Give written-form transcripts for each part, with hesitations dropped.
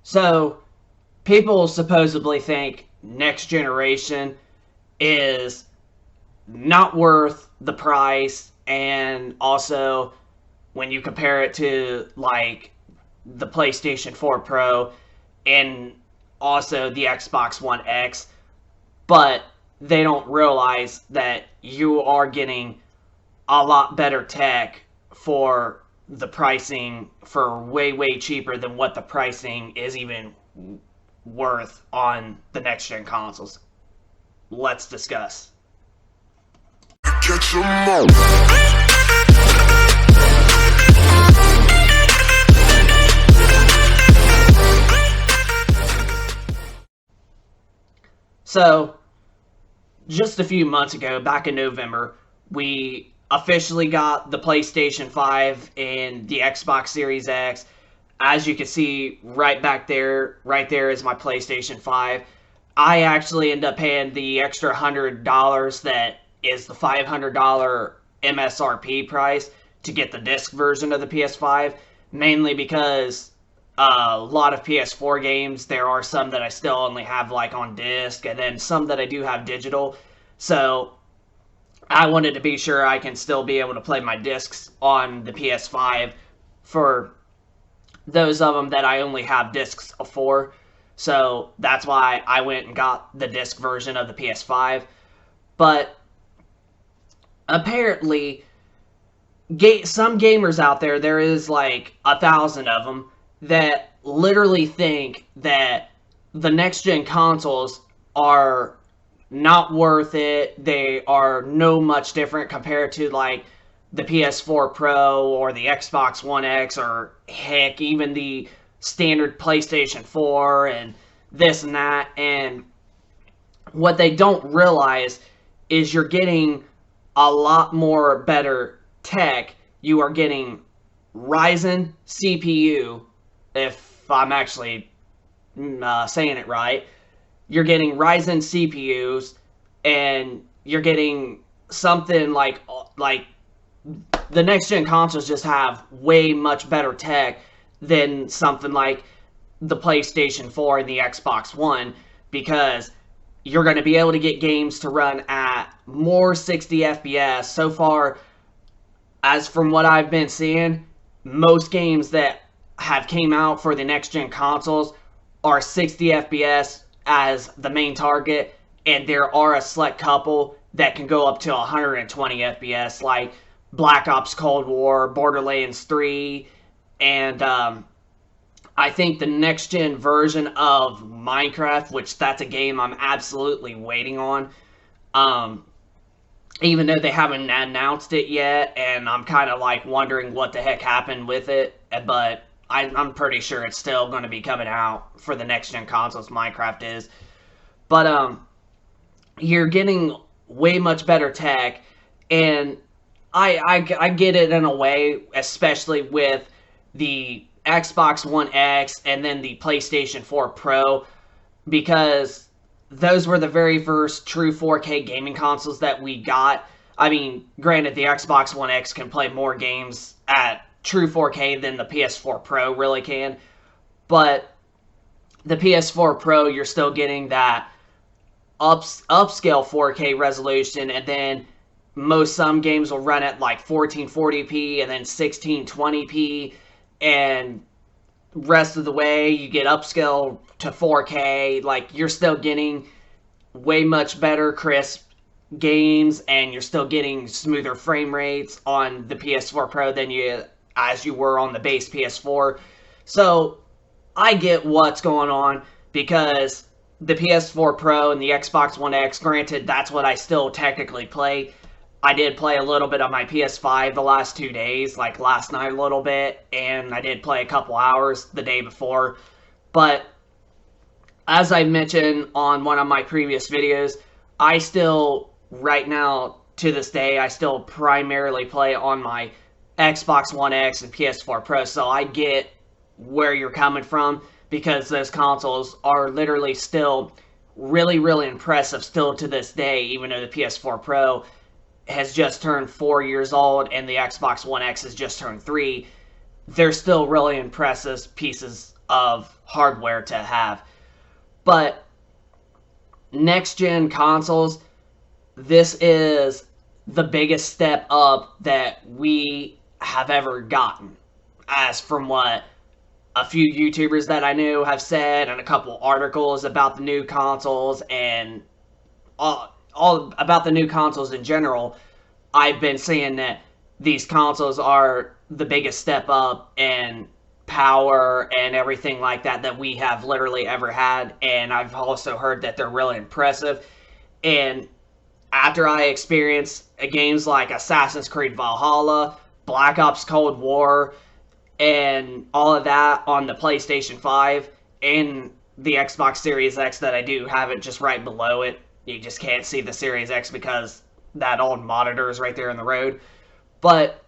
So, people supposedly think next generation is not worth the price, and also when you compare it to like the PlayStation 4 Pro and also the Xbox One X, but they don't realize that you are getting a lot better tech for the pricing for way cheaper than what the pricing is even worth on the next gen consoles. Let's discuss. Catch 'em all. So, just a few months ago, back in November, we officially got the PlayStation 5 and the Xbox Series X. As you can see right there is my PlayStation 5. I actually end up paying the extra $100 that is the $500 MSRP price to get the disc version of the PS5, mainly because a lot of PS4 games, there are some that I still only have like on disc, and then some that I do have digital. So I wanted to be sure I can still be able to play my discs on the PS5 for those of them that I only have discs for. So that's why I went and got the disc version of the PS5. But apparently, some gamers out there is like 1,000 of them, that literally think that the next gen consoles are not worth it. They are no much different compared to like the PS4 Pro or the Xbox One X, or heck, even the standard PlayStation 4 and this and that. And what they don't realize is you're getting a lot more better tech. You are getting Ryzen CPU, if I'm actually saying it right. You're getting Ryzen CPUs, and you're getting something like the next gen consoles just have way much better tech than something like the PlayStation 4 and the Xbox One, because you're going to be able to get games to run at more 60 FPS. So far, as from what I've been seeing, most games that have came out for the next gen consoles are 60 FPS as the main target, and there are a select couple that can go up to 120 FPS, like Black Ops Cold War, Borderlands 3, and I think the next gen version of Minecraft, which that's a game I'm absolutely waiting on. Um, Even though they haven't announced it yet, and I'm kind of like wondering what the heck happened with it, but I'm pretty sure it's still going to be coming out for the next gen consoles. Minecraft is, but you're getting way much better tech, and I get it in a way, especially with the Xbox One X and then the PlayStation 4 Pro, because those were the very first true 4K gaming consoles that we got. I mean, granted, the Xbox One X can play more games at true 4K than the PS4 Pro really can, but the PS4 Pro, you're still getting that upscale 4K resolution, and then some games will run at like 1440p and then 1620p, and rest of the way you get upscale to 4K. Like, you're still getting way much better crisp games, and you're still getting smoother frame rates on the PS4 Pro than you were on the base PS4. So I get what's going on, because the PS4 Pro and the Xbox One X, granted, that's what I still technically play. I did play a little bit on my PS5 the last 2 days, like last night a little bit, and I did play a couple hours the day before. But as I mentioned on one of my previous videos, I still, right now, to this day, I still primarily play on my Xbox One X and PS4 Pro, so I get where you're coming from, because those consoles are literally still really impressive still to this day, even though the PS4 Pro has just turned 4 years old and the Xbox One X has just turned 3. They're still really impressive pieces of hardware to have. But next gen consoles, this is the biggest step up that we have ever gotten, as from what a few YouTubers that I knew have said, and a couple articles about the new consoles, and all about the new consoles in general. I've been seeing that these consoles are the biggest step up in power and everything like that we have literally ever had. And I've also heard that they're really impressive. And after I experienced games like Assassin's Creed Valhalla, Black Ops Cold War, and all of that on the PlayStation 5 and the Xbox Series X that I do have it just right below it. You just can't see the Series X because that old monitor is right there in the road. But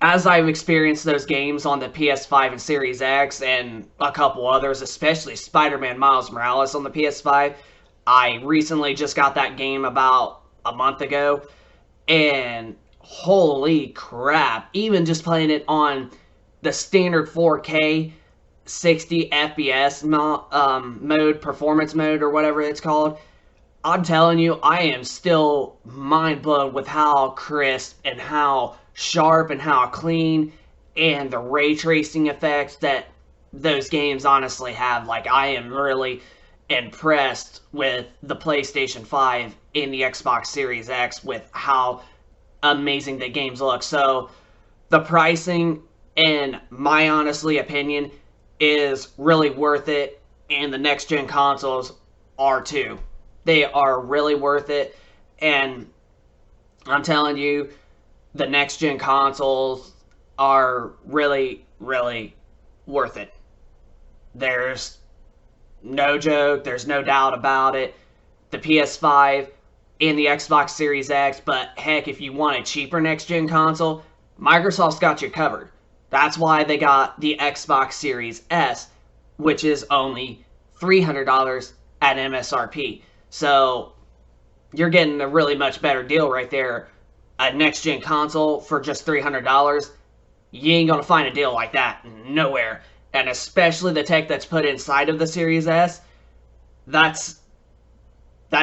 as I've experienced those games on the PS5 and Series X and a couple others, especially Spider-Man Miles Morales on the PS5, I recently just got that game about a month ago, and holy crap, even just playing it on the standard 4K 60 FPS mode, performance mode, or whatever it's called, I'm telling you, I am still mind blown with how crisp and how sharp and how clean and the ray tracing effects that those games honestly have. Like, I am really impressed with the PlayStation 5 and the Xbox Series X with how amazing the games look. So, the pricing, in my honestly opinion, is really worth it, and the next gen consoles are too. They are really worth it, and I'm telling you, the next gen consoles are really, really worth it. There's no joke, there's no doubt about it. The PS5 and the Xbox Series X, but heck, if you want a cheaper next gen console, Microsoft's got you covered. That's why they got the Xbox Series S, which is only $300 at MSRP. So you're getting a really much better deal right there. A next gen console for just $300. You ain't gonna find a deal like that nowhere. And especially the tech that's put inside of the Series S, that's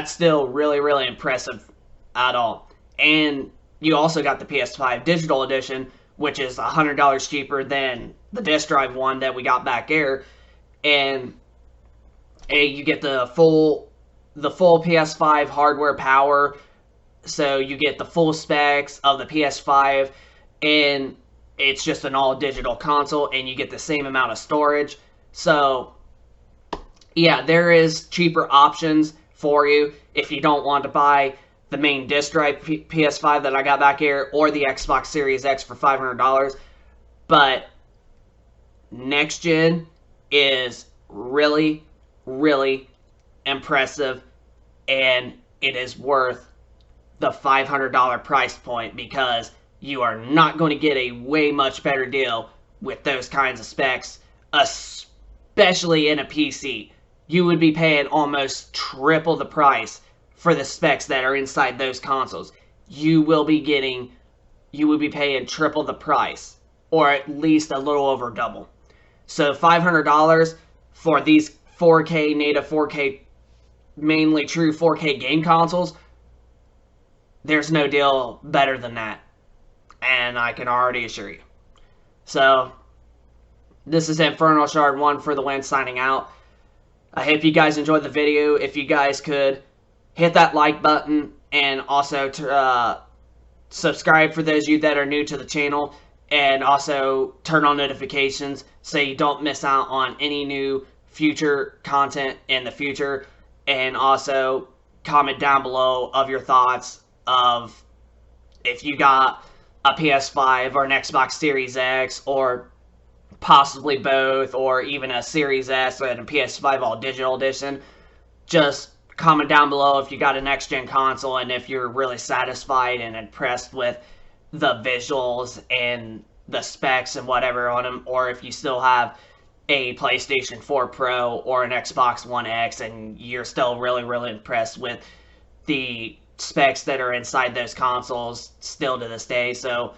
still really, really impressive at all. And you also got the PS5 Digital Edition, which is $100 cheaper than the disc drive one that we got back there. And you get the full PS5 hardware power, so you get the full specs of the PS5, and it's just an all-digital console, and you get the same amount of storage. So, yeah, there is cheaper options for you if you don't want to buy the main disc drive PS5 that I got back here, or the Xbox Series X for $500. But next gen is really, really impressive, and it is worth the $500 price point, because you are not going to get a way much better deal with those kinds of specs, especially in a PC. You would be paying almost triple the price for the specs that are inside those consoles. You will be paying triple the price, or at least a little over double. So $500 for these 4K, native 4K, mainly true 4K game consoles, there's no deal better than that. And I can already assure you. So, this is Infernal Shard 1 for the win, signing out. I hope you guys enjoyed the video. If you guys could hit that like button, and also subscribe for those of you that are new to the channel, and also turn on notifications so you don't miss out on any new future content in the future. And also comment down below of your thoughts of if you got a PS5 or an Xbox Series X, or possibly both, or even a Series S and a PS5 all digital edition. Just comment down below if you got a next gen console, and if you're really satisfied and impressed with the visuals and the specs and whatever on them, or if you still have a PlayStation 4 Pro or an Xbox One X and you're still really, really impressed with the specs that are inside those consoles still to this day. So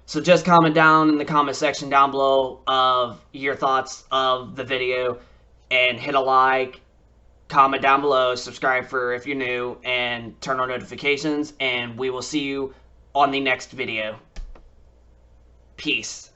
So just comment down in the comment section down below of your thoughts of the video, and hit a like, comment down below, subscribe for if you're new, and turn on notifications, and we will see you on the next video. Peace.